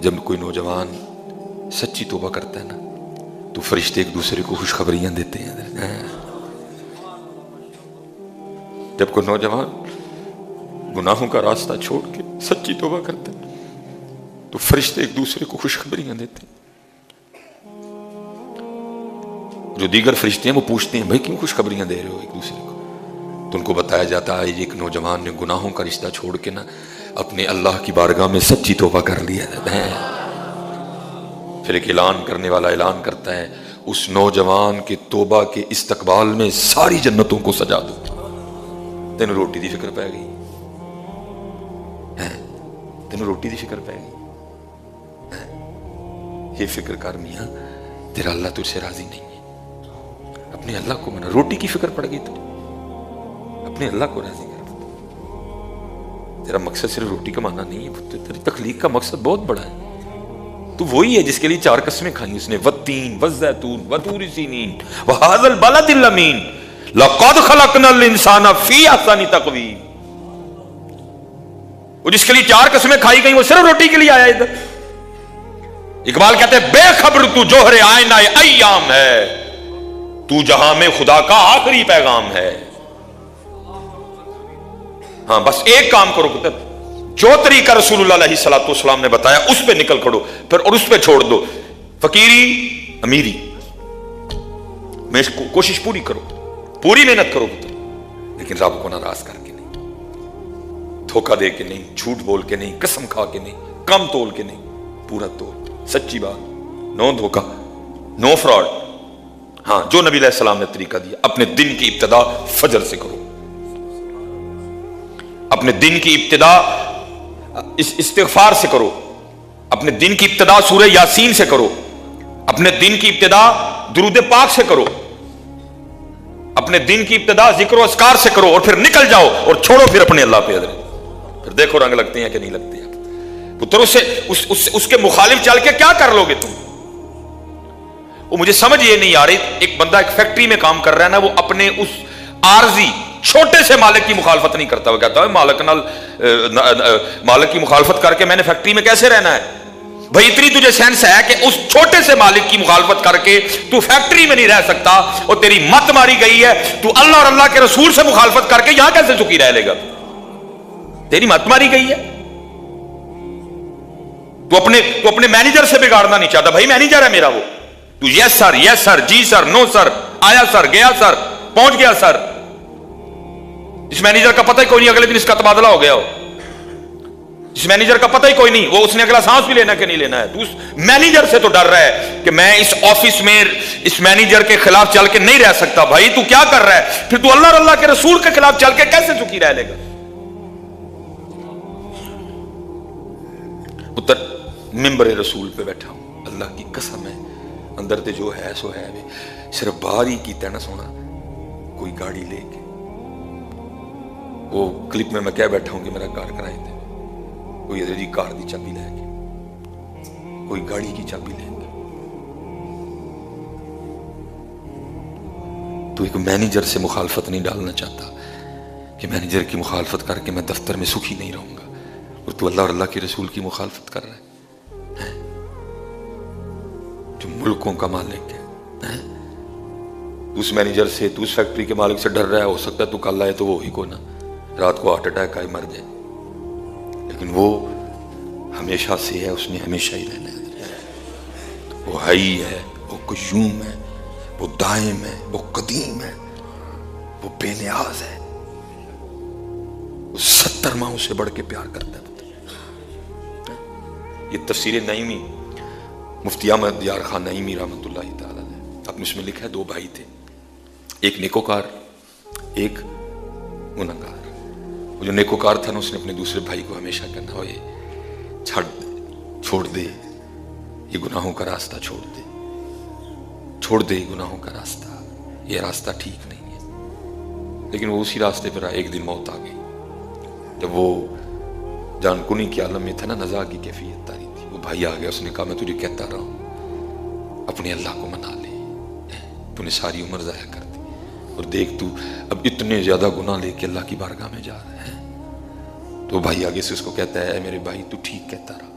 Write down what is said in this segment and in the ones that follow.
کہ جب کوئی نوجوان سچی توبہ کرتا ہے نا تو فرشتے ایک دوسرے کو خوشخبریاں دیتے ہیں. جب کوئی نوجوان گناہوں کا راستہ چھوڑ کے سچی توبہ کرتا ہے تو فرشتے ایک دوسرے کو خوشخبریاں دیتے ہیں. جو دیگر فرشتے ہیں وہ پوچھتے ہیں بھائی کیوں خوشخبریاں دے رہے ہو ایک دوسرے کو؟ تو ان کو بتایا جاتا ہے یہ ایک نوجوان نے گناہوں کا رشتہ چھوڑ کے نا اپنے اللہ کی بارگاہ میں سچی توبہ کر لیا ہے. پھر ایک اعلان کرنے والا اعلان کرتا ہے اس نوجوان کے توبہ کے استقبال میں ساری جنتوں کو سجا دو. تینوں روٹی دی فکر پہ گئی، تینوں روٹی دی فکر پہ گئی. یہ فکر کر میاں تیرا اللہ تجھ سے راضی نہیں ہے. اپنے اللہ کو منا، روٹی کی فکر پڑ گئی تو اپنے اللہ کو راضی کر. تیرا مقصد صرف روٹی کمانا نہیں ہے، تیری تخلیق کا مقصد بہت بڑا ہے. تو وہی ہے جس کے لیے 4 قسمیں کھائیں اس نے، والتین والزیتون وطور سینین وہذا البلد الامین لقد خلقنا الانسان فی احسن تقویم. وہ جس کے لیے 4 قسمیں کھائی گئی وہ صرف روٹی کے لیے آیا ادھر. اقبال کہتے ہیں بے خبر تو جوہر آئینہ ایام ہے، تو جہاں میں خدا کا آخری پیغام ہے. ہاں بس ایک کام کرو پتر، جو طریقہ رسول اللہ علیہ السلام نے بتایا اس پہ نکل کھڑو پھر اور اس پہ چھوڑ دو. فقیری امیری میں کوشش پوری کرو، پوری محنت کرو پتر، لیکن رب کو ناراض کر کے نہیں، دھوکہ دے کے نہیں، جھوٹ بول کے نہیں، قسم کھا کے نہیں، کم تول کے نہیں، پورا تول، سچی بات، نو دھوکہ، نو فراڈ. ہاں جو نبی علیہ السلام نے طریقہ دیا، اپنے دن کی ابتدا فجر سے کرو، اپنے دن کی ابتدا استغفار سے کرو، اپنے دن کی ابتدا سورہ یاسین سے کرو، اپنے دن کی ابتدا درود پاک سے کرو، اپنے دن کی ابتدا ذکر و اذکار سے کرو، اور پھر نکل جاؤ اور چھوڑو پھر اپنے اللہ پہ حضرت. پھر دیکھو رنگ لگتے ہیں کہ نہیں لگتے ہیں. پتر اس کے مخالف چل کے کیا کر لو گے تم؟ وہ مجھے سمجھ یہ نہیں آ رہی. ایک بندہ ایک فیکٹری میں کام کر رہا ہے نا، وہ اپنے اس عارضی چھوٹے سے مالک کی مخالفت نہیں کرتا. وہ کہتا ہے مالک کی مخالفت کر کے میں نے فیکٹری میں کیسے رہنا ہے؟ بھائی اتنی تجھے سینس ہے کہ اس چھوٹے سے مالک کی مخالفت کر کے تو فیکٹری میں نہیں رہ سکتا، اور تیری مت ماری گئی ہے تو اللہ اور اللہ کے رسول سے مخالفت کر کے یہاں کیسے سکھی رہ لے گا؟ تیری مت ماری گئی ہے. تو اپنے مینیجر سے بگاڑنا نہیں چاہتا. بھائی مینیجر ہے میرا وہ، تو یس سر جی سر نو سر، آیا سر گیا سر پہنچ گیا سر. اس مینیجر کا پتہ ہی کوئی نہیں اگلے دن اس کا تبادلہ ہو گیا ہو. اس مینیجر کا پتہ ہی کوئی نہیں وہ اس نے اگلا سانس بھی لینا کہ نہیں لینا ہے. تو اس مینیجر سے تو ڈر رہا ہے کہ میں اس آفس میں اس مینیجر کے خلاف چل کے نہیں رہ سکتا. بھائی تو کیا کر رہا ہے؟ پھر تو اللہ اور اللہ کے رسول کے خلاف چل کے کیسے سکھی رہ لے گا؟ پتر ممبر رسول پہ بیٹھا ہوں، اللہ کی قسم ہے اندر تے جو ہے سو ہے. صرف باہر ہی کیتا ہے نا سونا. کوئی گاڑی لے کے وہ کلپ میں کہہ بیٹھا ہوں کہ میرا کار کرائے تھے، کوئی جی کار دی چابی لے کے، کوئی گاڑی کی چابی لے کے. تو ایک مینیجر سے مخالفت نہیں ڈالنا چاہتا کہ مینیجر کی مخالفت کر کے میں دفتر میں سکھی نہیں رہوں گا، اور تو اللہ اور اللہ کے رسول کی مخالفت کر رہا ہے جو ملکوں کا مالک ہے. اس مینیجر سے، تو اس فیکٹری کے مالک سے ڈر رہا ہے. ہو سکتا ہے تو کل آئے تو وہ ہی کو نا رات کو ہارٹ اٹیک آئے مر جائے، لیکن وہ ہمیشہ سے ہے، اس نے ہمیشہ ہی رہنا ہے. وہ حی ہے، وہ قیوم ہے، وہ دائم ہے، وہ قدیم ہے، وہ بے نیاز ہے، وہ 70 ماہوں سے بڑھ کے پیار کرتا ہے. یہ تفسیر نعیمی مفتی احمد یار خان نعیمی رحمۃ اللہ تعالی نے اپنے اس میں لکھا ہے 2 بھائی تھے، ایک نیکوکار ایک گنہگار. وہ جو نیکوکار تھا نا اس نے اپنے دوسرے بھائی کو ہمیشہ کہنا ہو یہ چھوڑ دے یہ گناہوں کا راستہ، چھوڑ دے یہ گناہوں کا راستہ، یہ راستہ ٹھیک نہیں ہے. لیکن وہ اسی راستے پر ایک دن موت آ گئی. جب وہ جان کنی کے عالم میں تھا نا، نزا کی کیفیت تاری تھی، وہ بھائی آ گیا، اس نے کہا میں تجھے کہتا رہا ہوں اپنے اللہ کو منا لے، تو نے ساری عمر ضائع کر دی، اور دیکھ تو اب اتنے زیادہ گناہ لے کے اللہ کی بارگاہ میں جا رہا ہے. تو بھائی آگے سے اس کو کہتا ہے اے میرے بھائی تو ٹھیک کہتا رہا،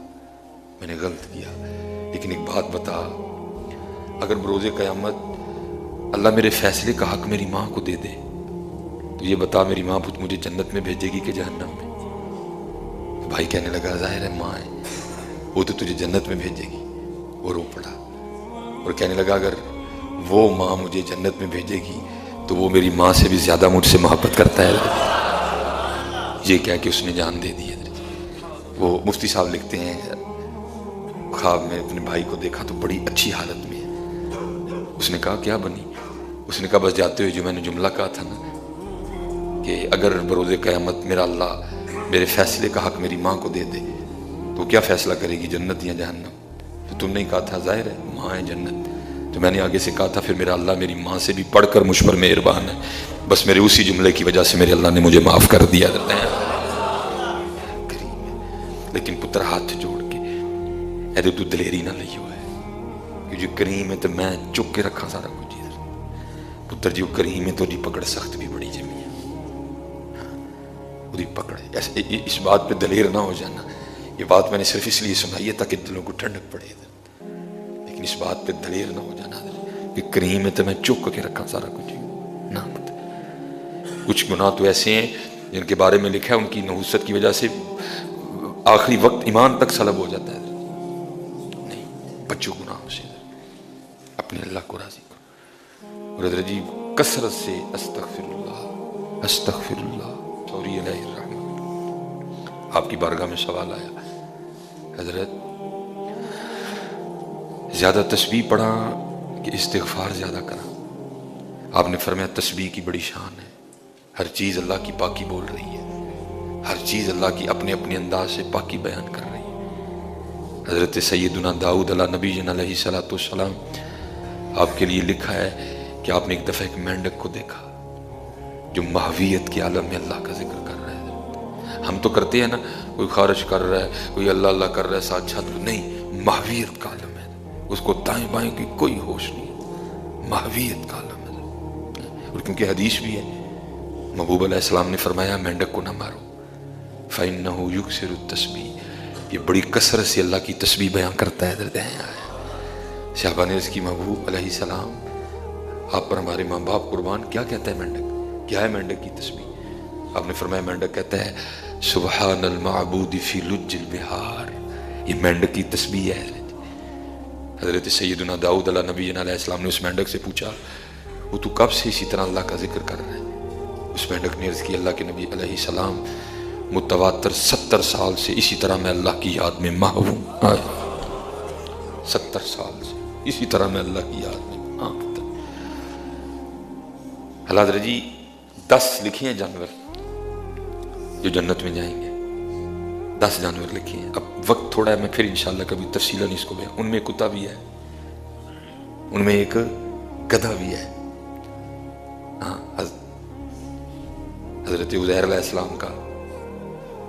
میں نے غلط کیا، لیکن ایک بات بتا، اگر بروز قیامت اللہ میرے فیصلے کا حق میری ماں کو دے دے تو یہ بتا میری ماں مجھے جنت میں بھیجے گی کہ جہنم میں؟ بھائی کہنے لگا ظاہر ہے ماں ہے، وہ تو تجھے جنت میں بھیجے گی۔ وہ رو پڑا اور کہنے لگا اگر وہ ماں مجھے جنت میں بھیجے گی تو وہ میری ماں سے بھی زیادہ مجھ سے محبت کرتا ہے۔ یہ کہہ کہ اس نے جان دے دی ہے۔ وہ مفتی صاحب لکھتے ہیں خواب میں اپنے بھائی کو دیکھا تو بڑی اچھی حالت میں ہے۔ اس نے کہا کیا بنی؟ اس نے کہا بس جاتے ہوئے جو میں نے جملہ کہا تھا نا کہ اگر بروز قیامت میرا اللہ میرے فیصلے کا حق میری ماں کو دے دے تو کیا فیصلہ کرے گی، جنت یا جہنم؟ تو تم نے کہا تھا ظاہر ہے ماں ہے جنت، تو میں نے آگے سے کہا تھا پھر میرا اللہ میری ماں سے بھی پڑھ کر مجھ پر مہربان ہے، بس میرے اسی جملے کی وجہ سے میرے اللہ نے مجھے معاف کر دیا۔ لیکن پتر ہاتھ جوڑ کے ایدے تو دلیری نہ لئی ہوئے کہ جو کریم ہے تو میں چک کے رکھا سارا کچھ ادھر۔ پتر جو کریم ہے تو جی پکڑ سخت بھی بڑی جمی ہے، وہی پکڑ اس بات پہ دلیر نہ ہو جانا۔ یہ بات میں نے صرف اس لیے سنائی ہے تاکہ دلوں کو ٹھنڈک پڑے، لیکن اس بات پہ دلیر نہ ہو جانا کہ کریم ہے تو میں چک کے رکھا سارا کچھ نہ۔ کچھ گناہ تو ایسے ہیں جن کے بارے میں لکھا ہے ان کی نحوست کی وجہ سے آخری وقت ایمان تک سلب ہو جاتا ہے۔ نہیں، بچو گناہوں سے، اپنے اللہ کو راضی کرو۔ اور حضرت جی کثرت سے استغفر اللہ استغفر اللہ سوری علیہ الرحمن۔ آپ کی بارگاہ میں سوال آیا حضرت زیادہ تسبیح پڑھا کہ استغفار زیادہ کرا؟ آپ نے فرمایا تسبیح کی بڑی شان ہے، ہر چیز اللہ کی پاکی بول رہی ہے، ہر چیز اللہ کی اپنے اپنے انداز سے پاکی بیان کر رہی ہے۔ حضرت سیدنا داؤد علیہ نبی جن علیہ صلاۃ والسلام آپ کے لیے لکھا ہے کہ آپ نے ایک دفعہ ایک مینڈک کو دیکھا جو ماہویت کے عالم میں اللہ کا ذکر کر رہا ہے۔ ہم تو کرتے ہیں نا، کوئی خارج کر رہا ہے، کوئی اللہ اللہ کر رہا ہے ساتھ چھت، نہیں، ماہویت کا عالم ہے، اس کو دائیں بائیں کی کوئی ہوش نہیں، ماہویت کا عالم ہے۔ اور کیونکہ حدیث بھی ہے، محبوب علیہ السلام نے فرمایا مینڈک کو نہ مارو فَإِنَّهُ يُكْسِرُ التَّسْبِيحَ، یہ بڑی کثرت سے اللہ کی تسبیح بیان کرتا ہے۔ درد ہیں صحابہ نے اس کی محبوب علیہ السلام آپ پر ہمارے ماں باپ قربان، کیا کہتا ہے مینڈک؟ کیا ہے مینڈک کی تسبیح؟ آپ نے فرمایا مینڈک کہتا ہے سبحان المعبود فی لج البحار، یہ مینڈک کی تسبیح ہے۔ حضرت سیدنا داؤد علیہ نبی علیہ السلام نے اس مینڈک سے پوچھا وہ تو کب سے اسی طرح اللہ کا ذکر کر رہا ہے؟ اس مینڈک نے عرض کی اللہ کے نبی علیہ السلام متواتر 70 سال سے اسی طرح میں اللہ کی یاد میں محو ہوں۔ 70 سال سے اسی طرح میں اللہ کی یاد میں محو۔ حضرت جی 10 لکھے ہیں جانور جو جنت میں جائیں گے، 10 جانور لکھے ہیں۔ اب وقت تھوڑا ہے، میں پھر انشاءاللہ کبھی تفصیلاً اس کو بیان۔ ان میں ایک کتا بھی ہے، ان میں ایک گدھا بھی ہے۔ ہاں، حضرت عزیر علیہ السلام کا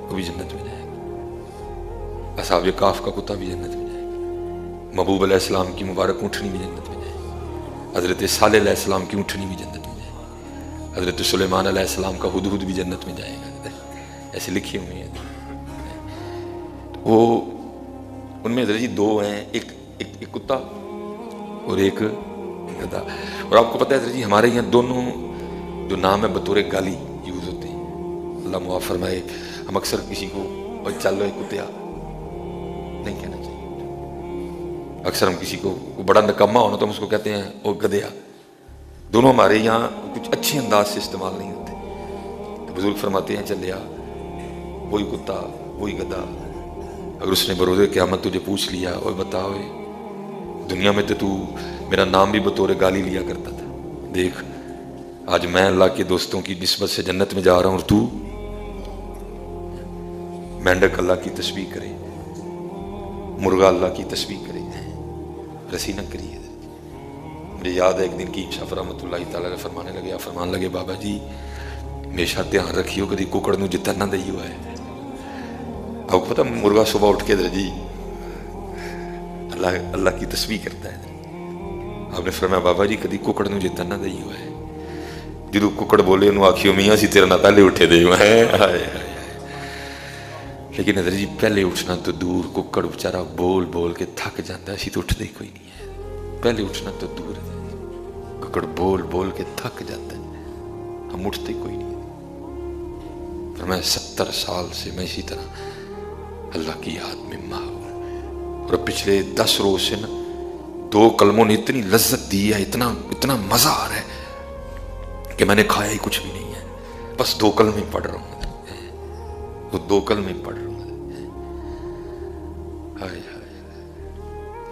وہ بھی جنت میں جائے گا، اصحاب کہف کا کتا بھی جنت میں جائے گا، محبوب علیہ السلام کی مبارک اونٹنی بھی جنت میں جائے گی، حضرت صالح علیہ السلام کی اونٹنی بھی جنت میں جائے گی، حضرت سلیمان علیہ السلام کا ہدہد بھی جنت میں جائے گا۔ ایسے لکھی ہوئی ہیں وہ، ان میں حضرت جی 2 ہیں، ایک کتا اور ایک گدھا۔ اور آپ کو پتہ ہے حضرت جی ہمارے یہاں دونوں جو نام ہے بطور گالی یوز ہوتے ہیں، اللہ معاف فرمائے۔ ہم اکثر کسی کو چل رہے کتیا نہیں کہنا چاہیے، اکثر ہم کسی کو بڑا نکما ہونا تو ہم اس کو کہتے ہیں او گدھیا۔ دونوں ہمارے یہاں کچھ اچھے انداز سے استعمال نہیں ہوتے۔ تو بزرگ فرماتے ہیں چلیا وہی کتا وہی گدھا، اگر اس نے بروز قیامت تجھے پوچھ لیا اور بتاؤ دنیا میں تو میرا نام بھی بطور گالی لیا کرتا تھا، دیکھ آج میں اللہ کے دوستوں کی نسبت سے جنت میں جا رہا ہوں اور تو مینڈک اللہ کی تسبیح کرے، مرغا اللہ کی تسبیح کرے، رسی نہ کریے۔ مجھے یاد ہے ایک دن کی شاہ رحمۃ اللہ تعالیٰ نے فرمان لگے بابا جی ہمیشہ دھیان رکھیو کدی ککڑ نو جتن نہ دئی ہوا ہے۔ آپ کو پتہ مرغا صبح اٹھ کے جی اللہ کی تسبیح کرتا ہے۔ آپ نے فرمایا بابا جی کدی ککڑ نو جتن نہ دئی ہوا ہے، جدو ککڑ بولے انہوں آکھیو میاں سی تیرے نہ پہلے اٹھے دے ہوا ہے۔ لیکن حضرت جی پہلے اٹھنا تو دور، ککڑ بیچارہ بول بول کے تھک جاتا ہے، اسی تو اٹھتے ہی کوئی نہیں ہے، پہلے اٹھنا تو دور ہے، ککڑ بول بول کے تھک جاتا ہے، ہم اٹھتے ہی کوئی نہیں ہے۔ پر میں 70 سال سے میں اسی طرح اللہ کی یاد میں ماہور، اور پچھلے 10 روز سے نا 2 کلموں نے اتنی لذت دی ہے، اتنا مزہ آ رہا ہے کہ میں نے کھایا ہی کچھ بھی نہیں ہے، بس 2 کلمے پڑھ رہا ہوں، وہ 2 کلمے پڑھ رہا ہوں۔ ہائے ہائے،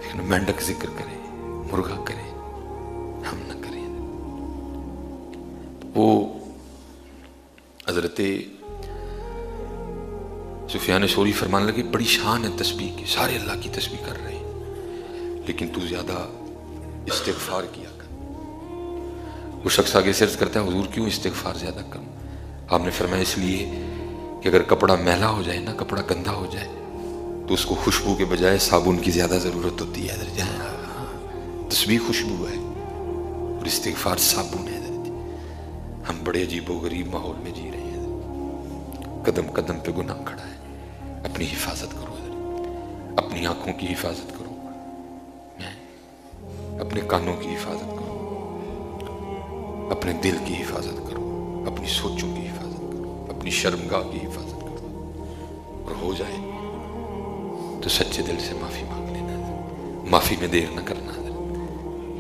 لیکن مینڈک ذکر کرے، مرغا کرے، ہم نہ کریں۔ وہ حضرت سفیان ثوری فرمانے لگے بڑی شان ہے تسبیح کی، سارے اللہ کی تسبیح کر رہے ہیں لیکن تو زیادہ استغفار کیا کر۔ وہ شخص آگے سے عرض کرتا ہے حضور کیوں استغفار زیادہ کروں؟ آپ نے فرمایا اس لیے کہ اگر کپڑا میلا ہو جائے نا، کپڑا گندا ہو جائے تو اس کو خوشبو کے بجائے صابن کی زیادہ ضرورت ہوتی ہے۔ تسبیح خوشبو ہے اور استغفار صابن ہے۔ ہم بڑے عجیب و غریب ماحول میں جی رہے ہیں، قدم قدم پہ گناہ کھڑا ہے۔ اپنی حفاظت کرو، اپنی آنکھوں کی حفاظت کرو، اپنے کانوں کی حفاظت کرو، اپنے دل کی حفاظت کرو، اپنی سوچوں کی حفاظت کرو، اپنی شرمگاہ کی حفاظت کرو، اور ہو جائے تو سچے دل سے معافی مانگ لینا، معافی میں دیر نہ کرنا،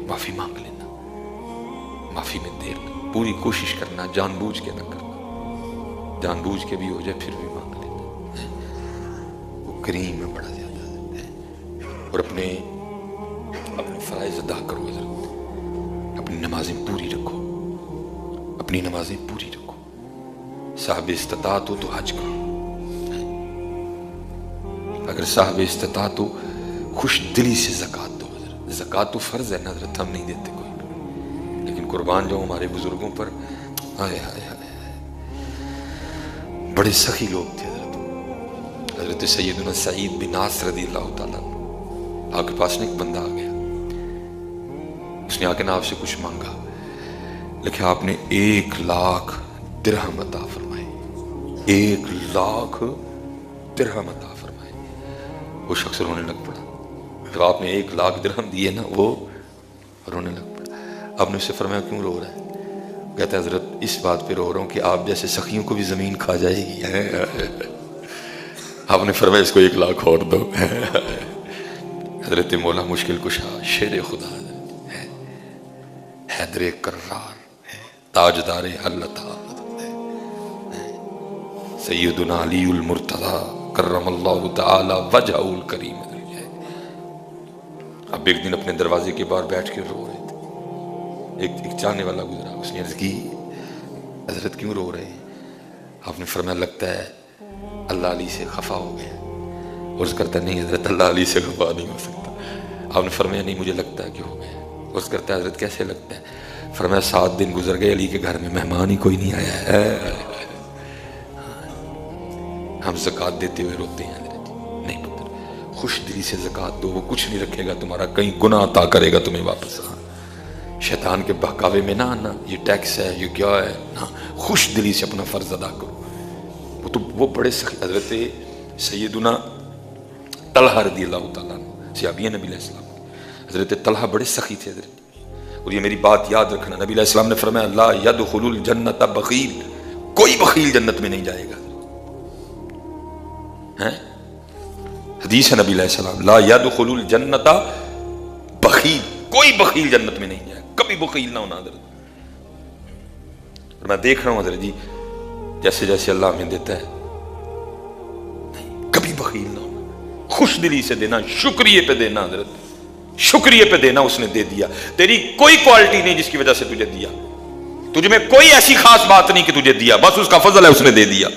معافی مانگ لینا، معافی میں دیر نہ، پوری کوشش کرنا، جان بوجھ کے نہ کرنا، جان بوجھ کے بھی ہو جائے پھر بھی مانگ لینا۔ وہ کریم میں بڑا زیادہ ہے۔ اور اپنے فرائض ادا کرو حضرت، اپنی نمازیں پوری رکھو، اپنی نمازیں پوری رکھو، صاحب استطاعت ہو تو حج کرو، اگر صاحب استطاعت ہو خوش دلی سے زکوٰۃ دو حضرت۔ زکوٰۃ تو فرض ہے نا حضرت، ہم نہیں دیتے کوئی بھی، لیکن قربان جاؤں ہمارے بزرگوں پر، ہائے ہائے ہائے، بڑے سخی لوگ تھے حضرت۔ حضرت سیدنا سعید بن ناصر رضی اللہ تعالیٰ آپ کے پاس میں ایک بندہ آ گیا، اس نے آ کے آپ سے کچھ مانگا، لیکن آپ نے 1 لاکھ درہم عطا فرمائے، 1 لاکھ درہم عطا فرمائے۔ وہ شخص رونے لگ پڑا، جب آپ نے 1 لاکھ درہم دیے نا وہ رونے لگ پڑا۔ آپ نے اس سے فرمایا کیوں رو رہا ہے؟ کہتا ہے حضرت اس بات پہ رو رہا ہوں کہ آپ جیسے سخیوں کو بھی زمین کھا جائے گی۔ آپ نے فرمایا اس کو 1 لاکھ اور دو۔ حضرت مولا مشکل کشا شیر خدا ہے، حیدر کرار ہے، تاجدار اللہ، سیدنا علی المرتضی کرم اللہ تعالی وجہ الکریم۔ اب ایک دن اپنے دروازے کے باہر بیٹھ کے رو رہے تھے، ایک چاہنے والا گزرا، اس نے عرض کی حضرت کیوں رو رہے ہیں؟ آپ نے فرمایا لگتا ہے اللہ علی سے خفا ہو گیا۔ عرض کرتا ہے نہیں حضرت اللہ علی سے خفا نہیں ہو سکتا۔ آپ نے فرمایا نہیں مجھے لگتا ہے کہ ہو گیا۔ عرض کرتا ہے حضرت کیسے لگتا ہے؟ فرمایا 7 دن گزر گئے علی کے گھر میں مہمان ہی کوئی نہیں آیا ہے۔ ہم زکوٰۃ دیتے ہوئے روتے ہیں حضرت، نہیں پتر، خوش دلی سے زکوٰۃ دو، وہ کچھ نہیں رکھے گا تمہارا، کہیں گناہ عطا کرے گا تمہیں واپس۔ شیطان کے بہکاوے میں نہ آنا، یہ ٹیکس ہے یہ کیا ہے، نہ، خوش دلی سے اپنا فرض ادا کرو۔ وہ بڑے سخی، حضرت سیدنا طلحہ رضی اللہ تعالیٰ عنہ، صحابی نبی علیہ السلام، حضرت طلحہ بڑے سخی تھے حضرت۔ اور یہ میری بات یاد رکھنا، نبی علیہ السلام نے فرمایا لا يدخل الجنت بخیل، کوئی بخیل جنت میں نہیں جائے گا۔ حدیث ہے نبی علیہ السلام لا يدخل الجنت بخیل، کوئی بخیل جنت میں نہیں جائے، کبھی بخیل نہ ہونا حضرت۔ اور میں دیکھ رہا ہوں حضرت جی جیسے جیسے اللہ ہمیں دیتا ہے، کبھی بخیل نہ ہونا، خوش دلی سے دینا، شکریہ پہ دینا حضرت، شکریہ پہ دینا، اس نے دے دیا، تیری کوئی کوالٹی نہیں جس کی وجہ سے تجھے دیا، تجھ میں کوئی ایسی خاص بات نہیں کہ تجھے دیا، بس اس کا فضل ہے اس نے دے دیا۔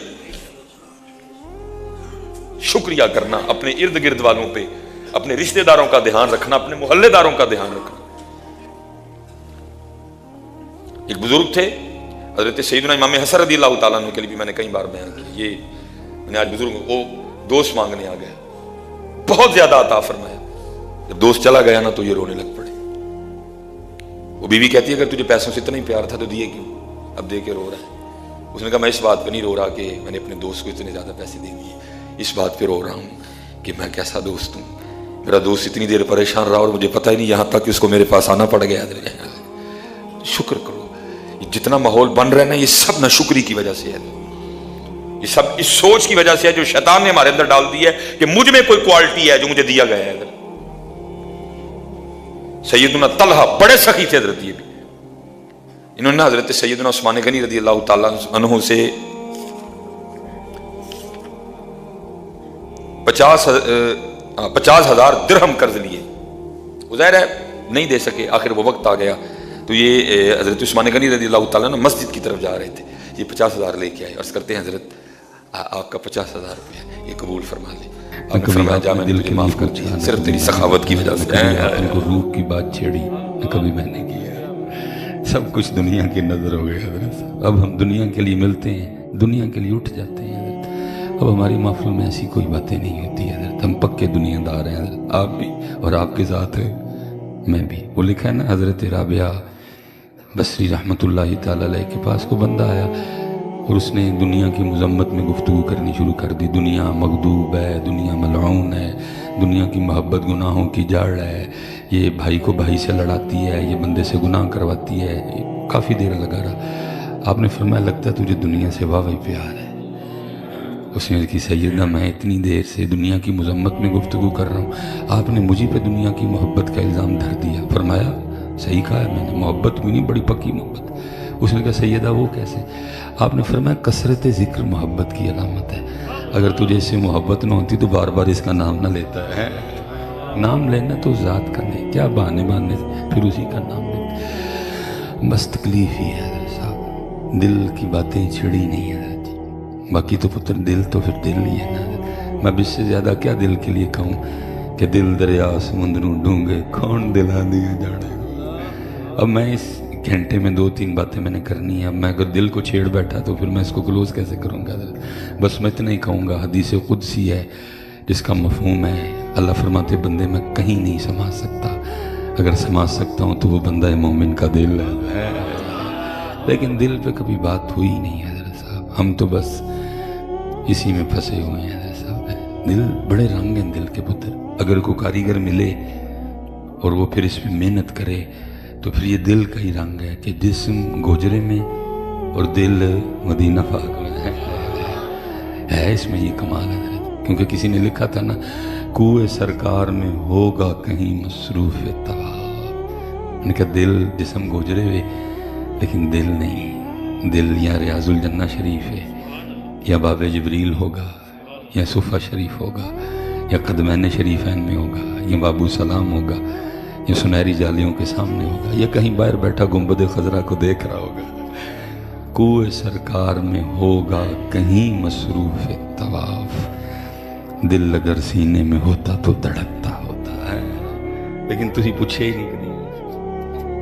شکریہ کرنا، اپنے ارد گرد والوں پہ، اپنے رشتہ داروں کا دھیان رکھنا، اپنے محلے داروں کا دھیان رکھنا۔ ایک بزرگ تھے حضرت سیدنا امام حسن رضی اللہ تعالیٰ عنہ کے لیے بھی میں نے کئی بار بیان کیا، یہ میں نے آج بزرگ وہ دوست مانگنے آ گئے، بہت زیادہ عطا فرمایا، جب دوست چلا گیا نا تو یہ رونے لگ پڑے۔ وہ بیوی کہتی ہے اگر تجھے پیسوں سے اتنا ہی پیار تھا تو دیے کیوں، اب دے کے رو رہا ہے۔ اس نے کہا میں اس بات پہ نہیں رو رہا کہ میں نے اپنے دوست کو اتنے زیادہ پیسے دے دیے، اس بات پہ رو رہا ہوں کہ میں کیسا دوست ہوں. میرا دوست اتنی دیر پریشان رہا اور مجھے پتہ ہی نہیں، یہاں تک کہ اس کو میرے پاس آنا پڑ گیا. شکر کرو. جتنا ماحول بن رہا ہے نا، یہ سب ناشکری کی وجہ سے ہے. یہ سب اس سوچ کی وجہ سے ہے جو شیطان نے ہمارے اندر ڈال دی ہے کہ مجھ میں کوئی کوالٹی ہے جو مجھے دیا گیا ہے. سیدنا طلحہ بڑے سخی تھے حضرت، یہ بھی انہوں نے حضرت سیدنا عثمان غنی رضی اللہ تعالیٰ عنہ سے 50,000 درہم قرض لیے. ظاہر ہے نہیں دے سکے، آخر وہ وقت آ گیا تو یہ حضرت عثمان غنی رضی اللہ تعالیٰ عنہ مسجد کی طرف جا رہے تھے. یہ 50,000 لے کے آئے، عرض کرتے ہیں حضرت آپ کا 50,000 روپیہ یہ قبول فرما لیں. آپ نے فرمایا جا، میں نے تجھے معاف کر دیا، صرف تیری سخاوت کی وجہ سے. ان کو روح کی بات چھیڑی نہ کبھی میں نے کیا. سب کچھ دنیا کی نظر ہو گیا حضرت. اب ہم دنیا کے لیے ملتے ہیں، دنیا کے لیے اٹھ جاتے ہیں حضرت. اب ہماری محفل میں ایسی کوئی باتیں نہیں ہوتی حضرت. ہم پکے دنیا دار ہیں حضرت، آپ بھی اور آپ کے ساتھ میں بھی. وہ لکھا ہے نا، حضرت رابعہ بصری رحمۃ اللہ تعالی علیہ کے پاس کو بندہ آیا اور اس نے دنیا کی مذمت میں گفتگو کرنی شروع کر دی. دنیا مغضوب ہے، دنیا ملعون ہے، دنیا کی محبت گناہوں کی جڑ ہے، یہ بھائی کو بھائی سے لڑاتی ہے، یہ بندے سے گناہ کرواتی ہے. کافی دیر لگا رہا. آپ نے فرمایا لگتا ہے تجھے دنیا سے واقعی پیار ہے. اس نے کہا سیدنا میں اتنی دیر سے دنیا کی مذمت میں گفتگو کر رہا ہوں، آپ نے مجھے پہ دنیا کی محبت کا الزام دھر دیا. فرمایا صحیح کہا ہے میں نے، محبت بھی نہیں، بڑی پکی محبت. اس نے کہا سیدہ وہ کیسے؟ آپ نے فرمایا کثرت ذکر محبت کی علامت ہے. اگر تجھے اس سے محبت نہ ہوتی تو بار بار اس کا نام نہ لیتا ہے. نام لینا تو ذات کا لے، کیا بہانے باندھنے پھر اسی کا نام لیتے. بس تکلیف ہی ہے حضرت صاحب، دل کی باتیں چھڑی نہیں ہے حضرت. باقی تو پتر دل تو پھر دل ہی ہے نا حضرت. میں اس سے زیادہ کیا دل کے لیے کہوں کہ دل دریا سمندروں ڈونگے کون دلا دیا جانے. اب میں اس گھنٹے میں 2-3 باتیں میں نے کرنی ہے. اب میں اگر دل کو چھیڑ بیٹھا تو پھر میں اس کو کلوز کیسے کروں گا حضرت. بس میں اتنا ہی کہوں گا، حدیث قدسی ہے جس کا مفہوم ہے اللہ فرماتے بندے میں کہیں نہیں سما سکتا، اگر سما سکتا ہوں تو وہ بندہ مومن کا دل ہے. لیکن دل پہ کبھی بات ہوئی نہیں حضرت صاحب. ہم تو بس اسی میں پھنسے ہوئے ہیں حضرت صاحب. دل بڑے رنگ ہیں دل کے پتر. اگر کوئی کاریگر ملے اور وہ پھر اس پہ محنت کرے تو پھر یہ دل کا ہی رنگ ہے کہ جسم گوجرے میں اور دل مدینہ پاک میں ہے. اس میں یہ کمال ہے حضرت. کیونکہ کسی نے لکھا تھا نا، کوئے سرکار میں ہوگا کہیں مصروف طواف. ان کا دل جسم گوجرے ہوئے لیکن دل نہیں. دل یا ریاض الجنہ شریف ہے، یا باب جبریل ہوگا، یا صفحہ شریف ہوگا، یا قدمین شریفین میں ہوگا، یا بابو سلام ہوگا، یا سنہری جالیوں کے سامنے ہوگا، یا کہیں باہر بیٹھا گنبد خضرا کو دیکھ رہا ہوگا. کوئے سرکار میں ہوگا کہیں مصروف طواف. دل اگر سینے میں ہوتا تو دھڑکتا ہوتا ہے، لیکن تجھے پوچھے ہی نہیں کبھی.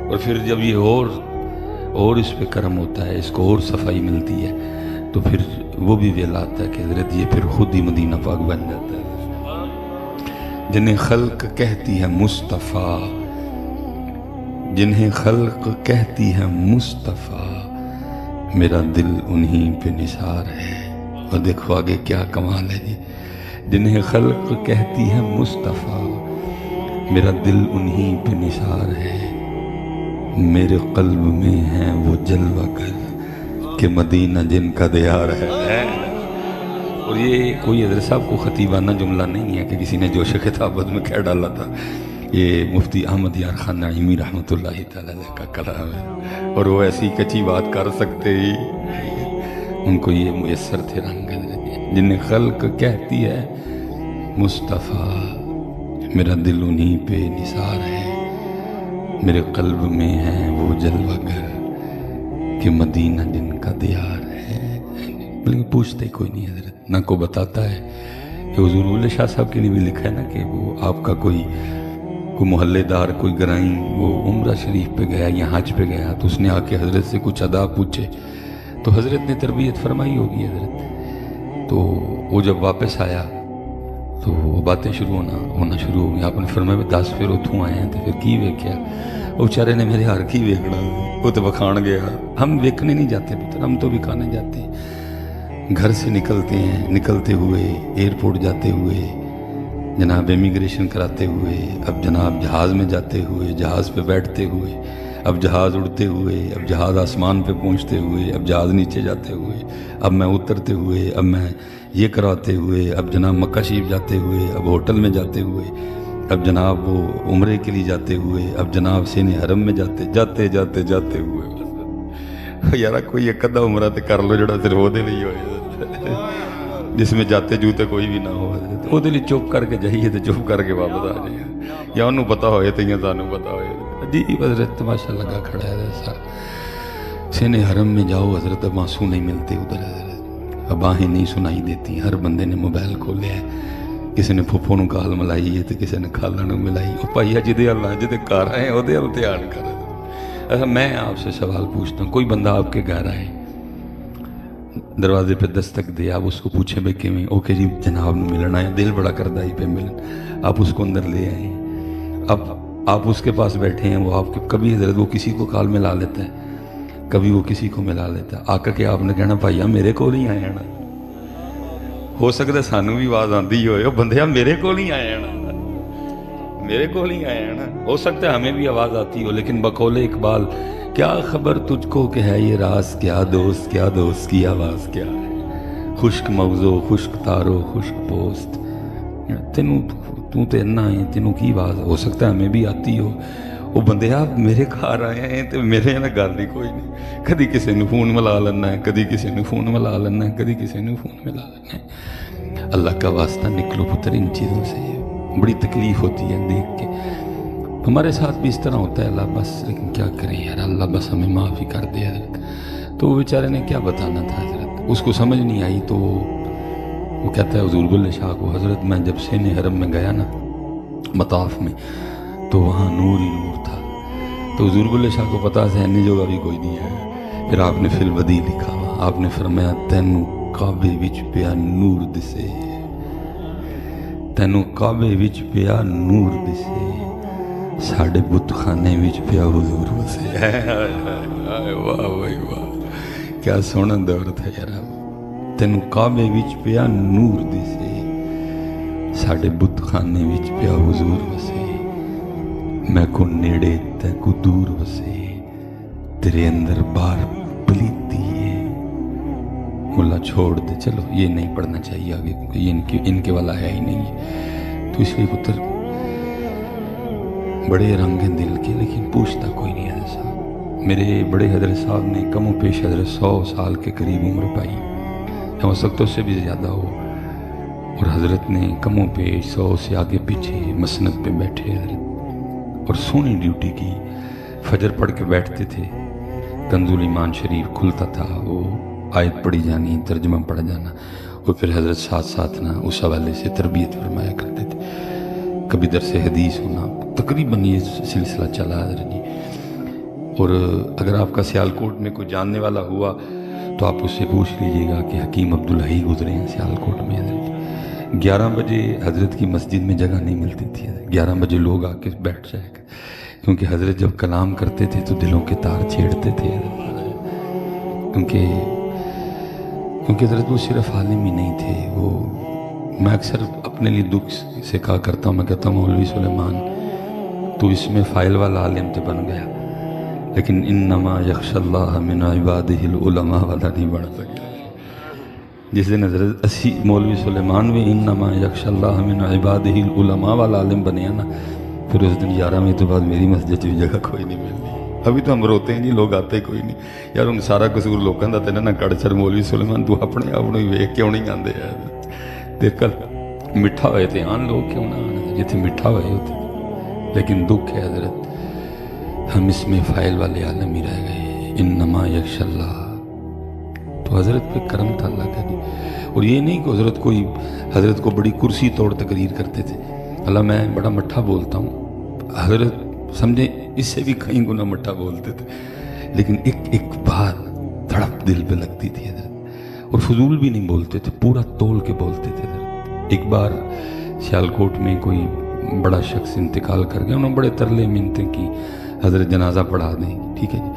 اور پھر جب یہ اور اس پہ کرم ہوتا ہے، اس کو اور صفائی ملتی ہے، تو پھر وہ بھی ویلا آتا ہے کہ حضرت یہ پھر خود ہی مدینہ پاک بن جاتا ہے. جنہیں خلق کہتی ہے مصطفیٰ، جنہیں خلق کہتی ہے مصطفیٰ، میرا دل انہی پہ نثار ہے. اور دیکھو آگے کیا کمال ہے جی. جنہیں خلق کہتی ہے مصطفیٰ، میرا دل انہی پہ نثار ہے. میرے قلب میں ہے وہ جلوہ گر کہ مدینہ جن کا دیار ہے. اور یہ کوئی حضرت صاحب کو خطیبانہ جملہ نہیں ہے کہ کسی نے جوش خطابت میں کہہ ڈالا تھا. یہ مفتی احمد یار خان نعیمی رحمۃ اللہ تعالی علیہ کا کلام ہے، اور وہ ایسی کچی بات کر سکتے ہی، ان کو یہ میسر تھے رنگ. جنہیں خلق کہتی ہے مصطفیٰ، میرا دل انہی پہ نثار ہے. میرے قلب میں ہے وہ جلوہ گر کہ مدینہ جن کا دیار ہے. لیکن پوچھتے کوئی نہیں حضرت، نہ کو بتاتا ہے. کہ حضور اول شاہ صاحب کے لیے بھی لکھا ہے نا کہ وہ آپ کا کوئی محلے دار، کوئی گرائیں، وہ عمرہ شریف پہ گیا یا حج پہ گیا تو اس نے آ کے حضرت سے کچھ ادا پوچھے تو حضرت نے تربیت فرمائی ہوگی حضرت. تو وہ جب واپس آیا تو وہ باتیں ہونا شروع ہو گئی. آپ نے فرمایا 10 پھر اتھوں آئے ہیں تو پھر کی ویکھیا؟ وہ بیچارے نے میرے ہر کی ویکھنا، وہ تو بکھان گیا. ہم ویکھنے نہیں جاتے پتر، ہم تو وکھانے جاتے ہیں. گھر سے نکلتے ہیں، نکلتے ہوئے ایئرپورٹ جاتے ہوئے، جناب امیگریشن کراتے ہوئے، اب جناب جہاز میں جاتے ہوئے، جہاز پہ بیٹھتے ہوئے، اب جہاز اڑتے ہوئے، اب جہاز آسمان پہ پہنچتے ہوئے، اب جہاز نیچے جاتے ہوئے، اب میں اترتے ہوئے، اب میں یہ کراتے ہوئے، اب جناب مکہ شریف جاتے ہوئے، اب ہوٹل میں جاتے ہوئے، اب جناب وہ عمرے کے لیے جاتے ہوئے، اب جناب سین حرم میں جاتے ہوئے یار کوئی ایک ادھا عمرہ تے کر لو جڑا صرف وہ نہیں ہوئے جس میں جاتے جوتے کوئی بھی نہ ہو، وہ چپ کر کے جائیے تو چپ کر کے واپس آ جائیے، یا انہوں پتا ہوئے تو یا سانوں پتا ہوئے۔ عجیب حضرت تماشا لگا کھڑا ہے ایسا، سین حرم میں جاؤ حضرت اب آنسو نہیں ملتے ادھر، حضرت اب آہیں نہیں سنائی دیتی، ہر بندے نے موبائل کھولے ہے، کسی نے پھپھو نو کال ملائی ہے تو کسی نے خالہ نو ملائی، وہ پائیا جدے اللہ جدے کار آئے وہ دے دھیان کر۔ ایسا میں آپ سے سوال پوچھتا ہوں، کوئی بندہ آپ کے گھر آئے، دروازے پہ دستک دے، آپ اس کو پوچھیں بھائی کیویں، اوکے جی جناب نے ملنا ہے، دل بڑا کردہ ہی پہ ملن، آپ اس کو اندر لے آئیں، اب آپ اس کے پاس بیٹھے ہیں، وہ آپ کے کبھی حضرت وہ کسی کو کال ملا لیتا ہے، کبھی وہ کسی کو ملا لیتا ہے، آ کر کے آپ نے کہنا بھائیا میرے کو نہیں آئے نا، ہو سکتا ہے سانوں بھی آواز آتی ہوئے، بندیا میرے کو نہیں آئے نا، میرے کو نہیں آئے نا، ہو سکتا ہے ہمیں بھی آواز آتی ہو، لیکن بقول اقبال کیا خبر تجھ کو کہ ہے یہ راز کیا دوست کی آواز کیا ہے، خشک موضوع خشک تارو خشک پوست، تو تے نہ ہے تینوں کی آواز، ہو سکتا ہے ہمیں بھی آتی ہو، وہ بندے آپ میرے گھر آئے ہیں تو میرے نا گل ہی کوئی نہیں، کدی کسی نے فون ملا لینا ہے، کدی کسی نے فون ملا لینا ہے، کدی کسی نے فون ملا لینا ہے۔ اللہ کا واسطہ نکلو پتر ان چیزوں سے، بڑی تکلیف ہوتی ہے دیکھ کے، ہمارے ساتھ بھی اس طرح ہوتا ہے، اللہ بس لیکن کیا کریں یار، اللہ بس ہمیں معاف ہی کر دے حضرت۔ تو وہ بیچارے نے کیا بتانا تھا حضرت، اس کو سمجھ نہیں آئی، تو وہ کہتا ہے حضور بلے شاہ کو، حضرت میں جب سین حرم میں گیا نا مطاف میں تو وہاں نور ہی نور تھا، تو حضور بلے شاہ کو پتا سے اینی جگہ بھی کوئی نہیں ہے، پھر آپ نے فی الودی لکھا ہوا، آپ نے فرمایا تینوں کعبے وچ پیا نور دسے، تینوں کعبے وچ پیا نور دسے، ساڑھے بت خانے وچ پیا حضور وسے، واہ واہ واہ کیا سونا دور تھا یار، تینوں کعبے وچ پیا نور دسے، ساڑھے بت خانے وچ پیا حضور وسے، میں کو نیڑے تے کو دور وسے، تیرے اندر بار پلیتی ہے، ملا چھوڑ دے، چلو یہ نہیں پڑھنا چاہیے آگے کیونکہ یہ ان کے والا ہے ہی نہیں ہے، تو اس لیے پتر بڑے رنگ ہیں دل کے، لیکن پوچھتا کوئی نہیں حضرت صاحب۔ میرے بڑے حضرت صاحب نے کم و پیش حضرت 100 سال کے قریب عمر پائی، ہو سکتا اس سے بھی زیادہ ہو، اور حضرت نے کم و پیش 100 سے آگے پیچھے مسند پہ بیٹھے حضرت، اور سونی ڈیوٹی کی، فجر پڑھ کے بیٹھتے تھے، کنز الایمان شریف کھلتا تھا، وہ آیت پڑھی جانی، ترجمہ پڑھا جانا، اور پھر حضرت ساتھ ساتھ نا اس حوالے سے تربیت فرمایا کرتے تھے، کبھی درس حدیث ہونا، تقریباً یہ سلسلہ چلا حضرت جی۔ اور اگر آپ کا سیالکوٹ میں کوئی جاننے والا ہوا تو آپ اس سے پوچھ لیجئے گا کہ حکیم عبدالحی گزرے ہیں سیالکوٹ میں حضرت، 11 بجے حضرت کی مسجد میں جگہ نہیں ملتی تھی، 11 بجے لوگ آ کے بیٹھ جائے گا، کیونکہ حضرت جب کلام کرتے تھے تو دلوں کے تار چھیڑتے تھے حضرت، کیونکہ حضرت وہ صرف عالم ہی نہیں تھے، وہ میں اکثر اپنے لیے دکھ سے کہا کرتا ہوں، میں کہتا ہوں مولوی سلیمان تو اس میں فائل والا عالم تو بن گیا، لیکن انما یخشى اللہ من عبادہ العلماء والا نہیں بن سکیا۔ جس دن حضرت مولوی سلیمان بھی انما یخشى اللہ من عبادہ العلماء والا عالم بنیا نا، پھر اس دن 11 تو بعد میری مسجد کی جگہ کوئی نہیں ملتی۔ ابھی تو ہم روتے ہیں جی لوگ آتے کوئی نہیں یار، ان سارا قصور لوگوں کا تین نہ کڑ چڑ مولوی سلیمان تو اپنے آپ کو ویک کیوں نہیں آتے یار، دیکھ کر میٹھا ہوئے تھے آن لوگ کیوں نہ آنے، جتنے میٹھا ہوئے ہوتے، لیکن دکھ ہے حضرت ہم اس میں فائل والے عالم ہی رہ گئے، انما یخشى اللہ، تو حضرت پہ کرم تھا اللہ کا جی۔ اور یہ نہیں کہ حضرت کو بڑی کرسی توڑ تقریر کرتے تھے، اللہ میں بڑا مٹھا بولتا ہوں، حضرت سمجھیں اس سے بھی کہیں گنا مٹھا بولتے تھے، لیکن ایک بات دھڑک دل پہ لگتی تھی حضرت، اور فضول بھی نہیں بولتے تھے، پورا تول کے بولتے تھے حضرت۔ ایک بار سیالکوٹ میں کوئی بڑا شخص انتقال کر گیا، انہوں نے بڑے ترلے منتیں کی حضرت جنازہ پڑھا دیں، ٹھیک ہے جی،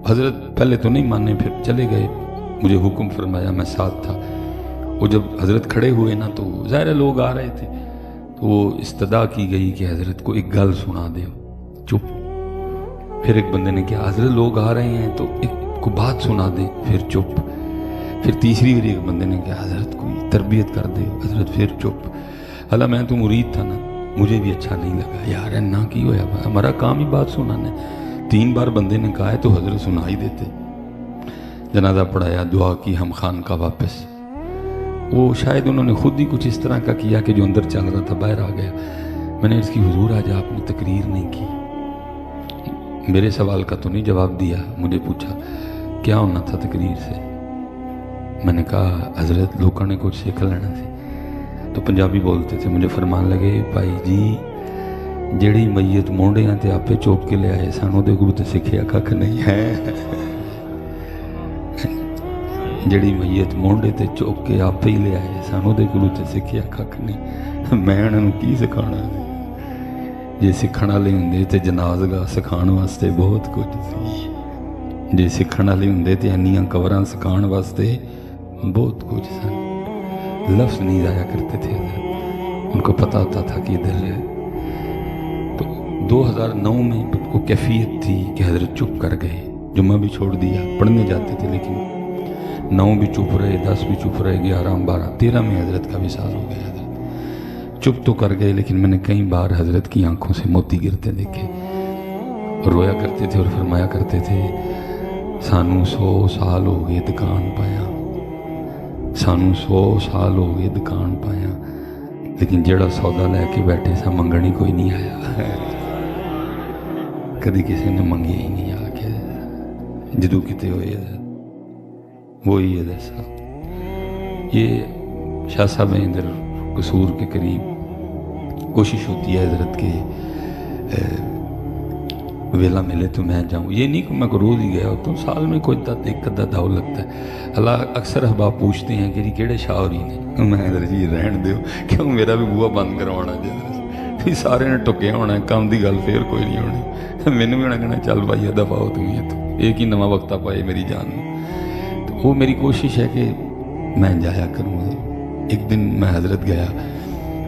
حضرت پہلے تو نہیں مانے، پھر چلے گئے، مجھے حکم فرمایا، میں ساتھ تھا۔ وہ جب حضرت کھڑے ہوئے نا تو ظاہر لوگ آ رہے تھے، تو وہ استدعا کی گئی کہ حضرت کو ایک گل سنا دے، چپ۔ پھر ایک بندے نے کہا حضرت لوگ آ رہے ہیں تو ایک کو بات سنا دے، پھر چپ۔ پھر تیسری بار ایک بندے نے کہا حضرت کوئی تربیت کر دے، حضرت پھر چپ۔ حالانکہ میں تو مرید تھا نا، مجھے بھی اچھا نہیں لگا یار نہ کی ہویا، ہمارا کام ہی بات سنانا ہے۔ 3 بار بندے نے کہا ہے تو حضرت سنا ہی دیتے۔ جنازہ پڑھایا، دعا کی، ہم خان کا واپس۔ وہ شاید انہوں نے خود ہی کچھ اس طرح کا کیا کہ جو اندر چل رہا تھا باہر آ گیا۔ میں نے اس کی حضور آج آپ نے تقریر نہیں کی۔ میرے سوال کا تو نہیں جواب دیا، مجھے پوچھا کیا ہونا تھا تقریر سے۔ میں نے کہا حضرت لوگوں نے کچھ سیکھ لینا سی۔ تو پنجابی بولتے تھے، مجھے فرمان لگے بھائی جی جیڑی میت مونڈیاں تے آپے چوک کے لے آئے سانوں دے گرو تے سکھیا کھ نہیں ہے۔ جیڑی میت مونڈے تے چوک کے آپے ہی لے آئے سانوں دے گرو تے سکھیا کھ نہیں، میں انہوں کی سکھانا سی؟ جے سکھن والے ہوندے تے جنازگاہ سکھان واسطے بہت کچھ سی، جے سکھن والے ہوندے تے انیاں قبراں سکھان واسطے بہت کچھ سن۔ لفظ نہیں ضائع کرتے تھے حضرت، ان کو پتہ ہوتا تھا کہ ادھر ہے۔ تو 2009 میں کو کیفیت تھی کہ حضرت چپ کر گئے، جمعہ بھی چھوڑ دیا، پڑھنے جاتے تھے لیکن 9 بھی چپ رہے، 10 بھی چپ رہے، 11 12 13 میں حضرت کا وصال ہو گیا۔ حضرت چپ تو کر گئے لیکن میں نے کئی بار حضرت کی آنکھوں سے موتی گرتے دیکھے، اور رویا کرتے تھے اور فرمایا کرتے تھے سانو 100 سال ہو گئے دکان پایا، سانو 100 سال ہو گئے دکان پایا، لیکن جڑا سودا لے کے بیٹھے سا منگنی کوئی نہیں آیا۔ کدی کسی نے منگی ہی نہیں آ کے، جدو کتے ہوئے وہی ہے صاحب۔ یہ شاہ صاحب ہیں ادھر قصور کے قریب، کوشش ہوتی ہے حضرت کے ویلا ملے تو میں جاؤں۔ یہ نہیں کہ میں کو روز ہی گیا ہوتا ہوں، سال میں کوئی ایک ادھا داؤ لگتا ہے۔ اللہ اکثر احباب پوچھتے ہیں کہ جی کیڑے شاہ ہو رہی نے، میں ادھر جی رہن دیو، کیوں میرا بھی بوا بند کروانا جی، سارے نے ٹکیا ہونا ہے، کام دی گل پھر کوئی نہیں ہونی، مینوں بھی ہونا کہنا چل بھائی دفعہ ہو تم ہی تو ایک ہی نواں وقتہ پائے میری جان میں۔ تو وہ میری کوشش ہے کہ میں جایا کروں۔ ایک دن میں حضرت گیا،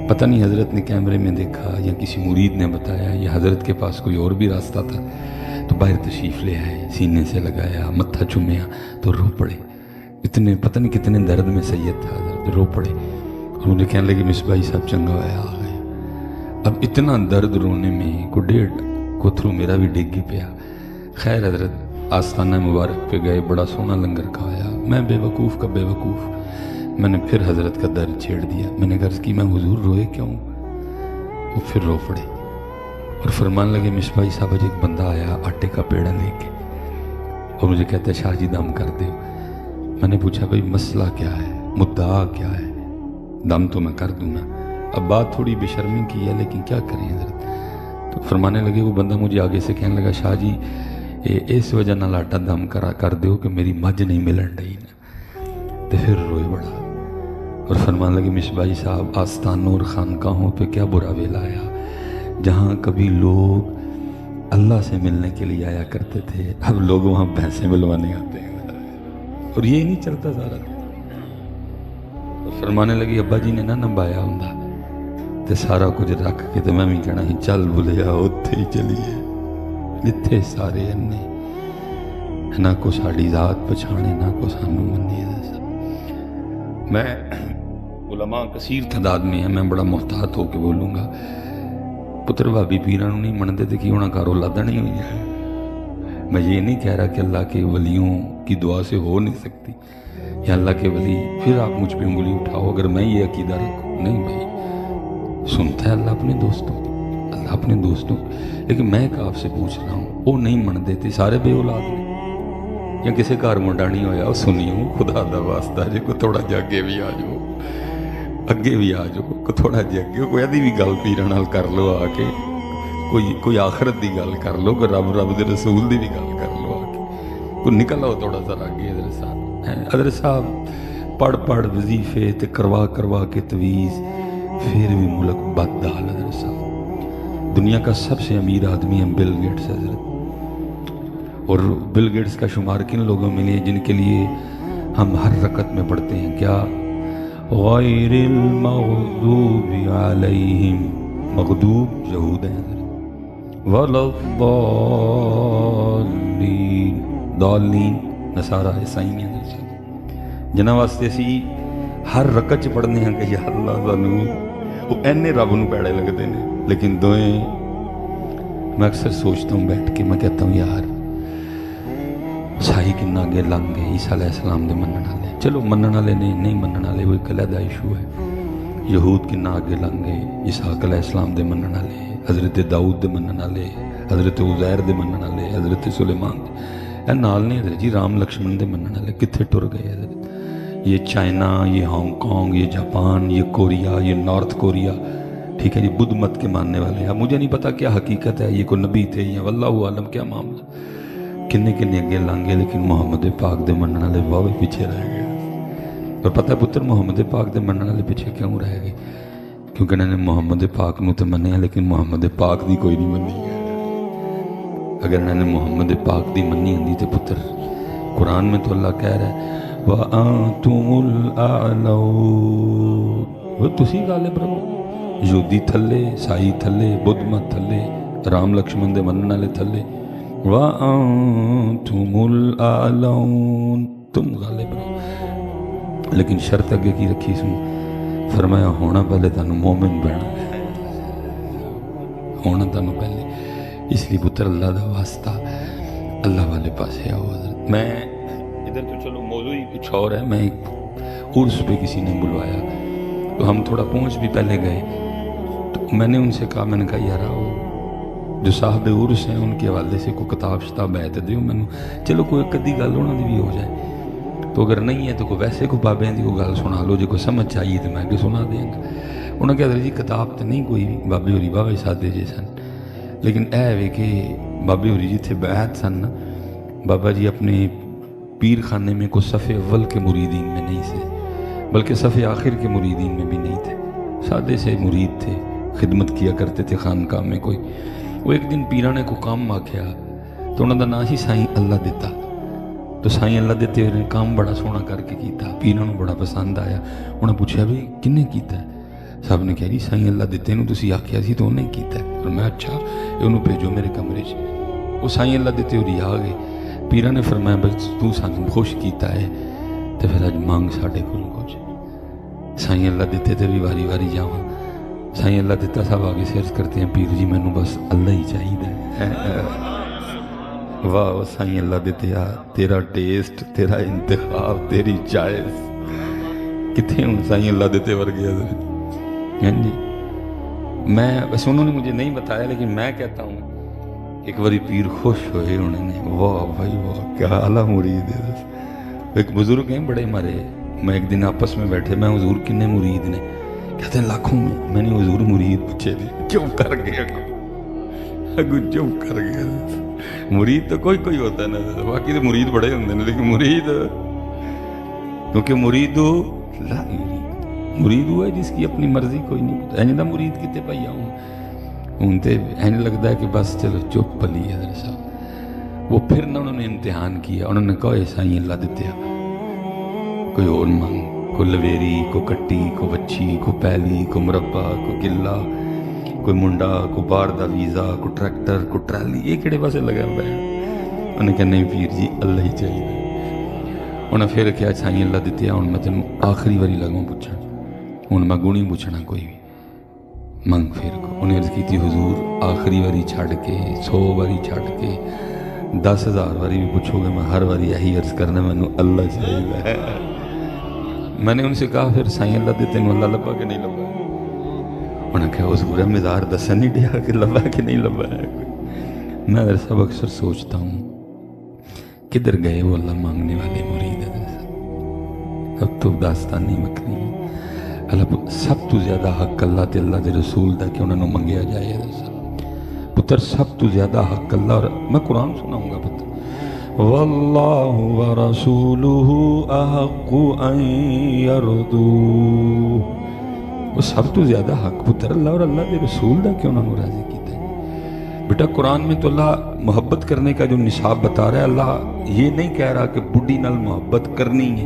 پتہ نہیں حضرت نے کیمرے میں دیکھا یا کسی مرید نے بتایا یا حضرت کے پاس کوئی اور بھی راستہ تھا، تو باہر تشریف لے آئے، سینے سے لگایا، متھا چومیا تو رو پڑے۔ اتنے پتہ نہیں کتنے درد میں سید تھا حضرت، رو پڑے اور مجھے کہنے لگے مصباحی صاحب چنگا ہوا آ گئے۔ اب اتنا درد رونے میں کو 1.5 کوتھرو میرا بھی ڈگ ہی پیا۔ خیر حضرت آستانہ مبارک پہ گئے، بڑا سونا لنگر کھایا۔ میں بے وقوف کا بے وقوف، میں نے پھر حضرت کا درد چھیڑ دیا۔ میں نے عرض کی میں حضور روئے کیوں؟ وہ پھر رو پڑے اور فرمان لگے مصباحی صاحب اج ایک بندہ آیا آٹے کا پیڑا لے کے اور مجھے کہتا ہے شاہ جی دم کر دے۔ میں نے پوچھا بھائی مسئلہ کیا ہے، مدعا کیا ہے؟ دم تو میں کر دوں نا۔ اب بات تھوڑی بے شرمی کی ہے لیکن کیا کریں حضرت۔ تو فرمانے لگے وہ بندہ مجھے آگے سے کہنے لگا شاہ جی اس وجہ نہ لاٹا دم کر دیو کہ میری مجھ نہیں ملن رہی نا۔ تو پھر روئے بڑا اور فرمان لگے مصباحی صاحب آستانوں اور خانقاہوں پہ کیا برا ویلا آیا، جہاں کبھی لوگ اللہ سے ملنے کے لیے آیا کرتے تھے، اب لوگ وہاں بھینسیں ملوانے آتے ہیں، اور یہ نہیں چلتا سارا۔ اور فرمانے لگی ابا جی نے نہ نبھایا ہوں تے سارا کچھ رکھ کے تے میں بھی کہنا ہی چل بھلیا اتھے ہی چلیے جتھے سارے انے، نہ کو ساڑی ذات پچھانے نہ کو سانو منی۔ میں علماء کثیر تعداد میں ہیں، میں بڑا محتاط ہو کے بولوں گا، پتر بھابی پیرانوں نہیں منتے تھے کہ انہاں کارو لادہ نہیں ہوئی ہے۔ میں یہ نہیں کہہ رہا کہ اللہ کے ولیوں کی دعا سے ہو نہیں سکتی، یا اللہ کے ولی پھر آپ مجھ پہ انگلی اٹھاؤ اگر میں یہ عقیدہ رکھوں، نہیں بھائی، سنتا ہے اللہ اپنے دوستوں کی، اللہ اپنے دوستوں کی، لیکن میں ایک آپ سے پوچھ رہا ہوں وہ نہیں من دیتے سارے بے اولاد نے، یا کسی گھر منڈا نہیں ہویا وہ سنیوں خدا دا واسطہ جے کو تھوڑا جا اگے بھی آ جاؤ، اگے بھی آ جاؤ، کو تھوڑا جا اگے کوئی ادھی بھی گل پیران نال کر لو آ کے، کوئی آخرت دی گل کر لو، کوئی رب دے رسول دی بھی گل کر لو آ کے، کوئی نکل آؤ تھوڑا سا آگے۔ حضرت صاحب پڑھ وظیفے تے کروا کے تویز، پھر بھی ملک بد حال۔ حضرت صاحب دنیا کا سب سے امیر آدمی ہے بل گیٹس حضرت، اور بل گیٹس کا شمار کن لوگوں میں لیے جن کے لیے ہم ہر رکعت میں پڑھتے ہیں کیا؟ غیر المغضوب علیہم، مغضوب یہود ہیں ولا الضالین، ضالین نصارا عیسائی ہیں جنہاں واسطے اسی ہر رکعت پڑھنے ہیں کہ یا اللہ سانو وہ اینے رب نو پیڑے لگتے ہیں، لیکن دوئیں میں اکثر سوچتا ہوں بیٹھ کے، میں کہتا ہوں یار سائی کنا اگے لنگ گئے عیسیٰ علیہ السلام دے منن والے، چلو منن والے نہیں منن والے وہ ایک علیحدہ ایشو ہے، یہود کنا اگے لنگ گئے اسحاق علیہ السلام دے منن والے، حضرت داؤد دے منن والے، حضرت عزیر دے منن والے، حضرت سلیمان دے اے نال نہیں حضرت جی رام لکشمن دے منن والے کتھے ٹر گئے حضرت؟ یہ چائنا، یہ ہانگ کانگ، یہ جاپان، یہ کوریا، یہ نارتھ کوریا، ٹھیک ہے جی بدھ مت کے ماننے والے ہیں، مجھے نہیں پتا کیا حقیقت ہے، یہ کوئی نبی تھے یا واللہ عالم کیا معاملہ، کنے اگے لانگے، لیکن محمد پاک دے منن والے واوے پیچھے رہ گئے۔ اور پتہ ہے پتر محمد پاک دے منن والے پیچھے کیوں رہ گئے؟ کیونکہ انہوں نے محمد پاک نو تے منیا لیکن محمد پاک دی کوئی نہیں منی ہے۔ اگر انہوں نے محمد پاک دی منی ہوندی تے پتر قرآن میں تو اللہ کہہ رہا ہے وَأَنْتُمُ الْأَعْلَوْنَ، وہ تسی غالب رہو، یہودی تھلے، سائی تھلے، بدھ مت تھلے، رام لکشمن دے منن والے تھلے، وَأَنْتُمُ الْأَعْلَوْنَ، تم غالب رہو۔ لیکن شرط اگے کی رکھی سن، فرمایا ہونا پہلے تانوں مومن بننا ہے، ہونا تانوں پہلے، اس لیے پتر اللہ دا واسطہ اللہ والے پاسے آؤ حضرت۔ میں ادھر تو چلو موضوع ہی کچھ اور ہے، میں ایک عرس پہ کسی نے بلوایا تو ہم تھوڑا پہنچ بھی پہلے گئے، تو میں نے ان سے کہا، میں نے کہا یار جو صاحب عرس ہیں ان کے حوالے سے کوئی کتاب شتاب ہے تو دیو میں، چلو کوئی کدی گل انہوں نے بھی ہو جائے، تو اگر نہیں ہے تو کوئی ویسے کوئی بابے دی کوئی گل سنا لو، جو کوئی سمجھ چاہیے تو میں کہ سنا دیں گا۔ انہوں نے کہا جی کتاب تو نہیں کوئی بھی، بابے ہوری بابے سادے جے سن، لیکن اے وے کہ بابے ہوری جی تھے بیعت سن نا، بابا جی اپنے پیر خانے میں کوئی صف اول کے مریدین میں نہیں تھے، بلکہ صف آخر کے مریدین میں بھی نہیں تھے، سادے سے مرید تھے، خدمت کیا کرتے تھے خانقاہ میں کوئی۔ وہ ایک دن پیرا نے کوئی کام آکھیا تو انہوں دا نام ہی سائیں اللہ دیتا، تو سائیں اللہ دیتے نے کام بڑا سونا کر کے کیتا، پیرا نو بڑا پسند آیا، انہوں نے پوچھا بھی کنے کیتا ہے؟ صاحب نے کہا جی سائیں اللہ دیتے نو تسی آکھیا سی تو انہیں کیتا ہے، اور میں اچھا انہوں بھیجو میرے کمرے چ۔ وہ سائیں اللہ دیتے ہوری آ گئے، پیرا نے فرمایا بس تو سانوں خوش کیتا ہے تو پھر اج مانگ ساڈے کول کچھ۔ سائیں اللہ دیتے تے بھی واری واری جاواں، سائیں اللہ دیتا صاحب آگے سے عرض کرتے ہیں پیر جی مینوں بس اللہ ہی چاہیے۔ واہ سائیں اللہ دیتے تیرا ٹیسٹ، تیرا انتخاب، تیری چائس کتنے ہوں سائیں اللہ دیتے ورگے حضرت۔ ہاں جی میں بس انہوں نے مجھے نہیں بتایا، لیکن میں کہتا ہوں ایک باری پیر خوش ہوئے انہوں نے، واہ بھائی واہ کیا اعلیٰ مرید ہے۔ ایک بزرگ ہیں بڑے ہمارے، میں ایک دن آپس میں بیٹھے، میں حضور کنے مرید نے؟ کہتے ہیں لاکھوں میں نے حضور مرید پوچھے تھے، چپ کر گیا، اگو چپ کر گیا۔ مرید تو کوئی کوئی ہوتا ہے نا، باقی تو مرید بڑے ہوتے ہیں، لیکن مرید کیونکہ مرید ہوا ہے جس کی اپنی مرضی کوئی نہیں پتا، اینجدہ مرید کتے پائی آؤں انتے اینج لگتا ہے کہ بس چلو چپ پلی حضرت صاحب۔ وہ پھر نہ انہوں نے امتحان کیا، انہوں نے کہا سائیں اللہ دیتے کوئی اور مانگ، کوئی لویری، کوئی کٹی، کوئی بچی، کوئی پیلی، کوئی مربع، کوئی گلا، کوئی منڈا، کوئی باہر دا ویزا، کوئی ٹریکٹر، کوئی ٹرالی، یہ کہڑے پاسے لگا ہوا ہے؟ انہوں نے کہا نہیں پیر جی اللہ ہی چاہیے۔ انہوں نے پھر کہا سائیں اللہ دیتے ہوں میں تینوں آخری واری لگوں پوچھا، ہوں میں گونی پوچھنا کوئی بھی منگ پھر کو۔ انہیں عرض کی تھی حضور آخری واری چھڑ کے 100 واری چھڑ کے 10,000 واری بھی پوچھو گے میں ہر واری یہی عرض کرنا میں اللہ چاہیے۔ میں نے ان سے کہا پھر سائیں اللہ دیتے ہیں اللہ لبا کہ نہیں لبا؟ انہوں نے کہا حضور مزار دسن نہیں دیا کہ لبا کہ نہیں لبا ہے۔ میں در سب اکثر سوچتا ہوں کدھر گئے وہ اللہ مانگنے والے مرید ہے؟ اب تو داستان نہیں مکنی، اللہ سب تو زیادہ حق اللہ تے اللہ دے رسول دا کہ انہوں نے منگیا جائے پتر، سب تو زیادہ حق اللہ۔ اور میں قرآن سناؤں گا پتر، واللہ ورسولہ احق ان یرضوہ، وہ سب تو زیادہ حق پتر اللہ اور اللہ دے رسول دا کہ انہوں نے راضی کیتا ہے۔ بیٹا قرآن میں تو اللہ محبت کرنے کا جو نصاب بتا رہا ہے، اللہ یہ نہیں کہہ رہا کہ بڈھی نال محبت کرنی ہے،